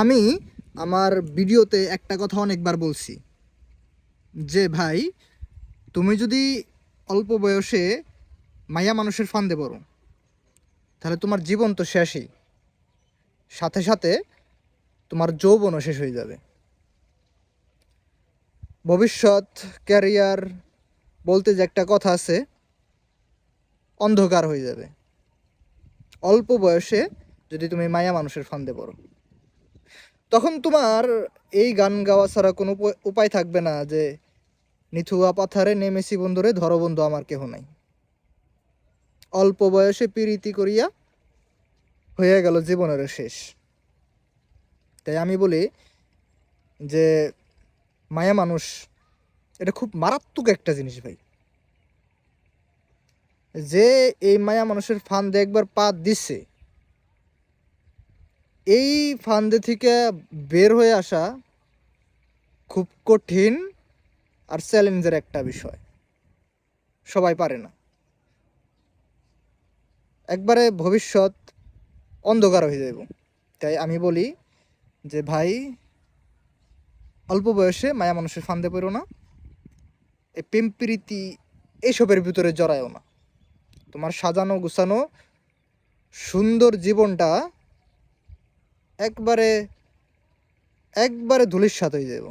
আমি আমার ভিডিওতে একটা কথা অনেকবার বলছি যে ভাই, তুমি যদি অল্প বয়সে মায়া মানুষের ফান্দে পড়ো তাহলে তোমার জীবন তো শেষই, সাথে সাথে তোমার যৌবনও শেষ হয়ে যাবে। ভবিষ্যৎ, ক্যারিয়ার বলতে যে একটা কথা আছে, অন্ধকার হয়ে যাবে অল্প বয়সে যদি তুমি মায়া মানুষের ফান্দে পড়ো। তখন তোমার এই গান গাওয়া ছাড়া কোনো উপায় থাকবে না যে নিথুয়া পাথারে নেমেছি বন্ধুরে, ধরো বন্ধু আমার কেহ নাই। অল্প বয়সে প্রীতি করিয়া হয়ে গেল জীবনের শেষ। তাই আমি বলি যে মায়া মানুষ এটা খুব মারাত্মক একটা জিনিস ভাই। যে এই মায়া মানুষের ফান্দে একবার পা দিচ্ছে, এই ফান্দে থেকে বের হয়ে আসা খুব কঠিন আর চ্যালেঞ্জের একটা বিষয়, সবাই পারে না। একবারে ভবিষ্যৎ অন্ধকার হয়ে যাইব। তাই আমি বলি যে ভাই, অল্প বয়সে মায়া মানুষের ফান্দে পড়ো না, এই প্রেম প্রীতি এসবের ভিতরে জড়ায়ও না। তোমার সাজানো গুছানো সুন্দর জীবনটা একবারে একবারে ধূলিসাৎ হয়ে যাব।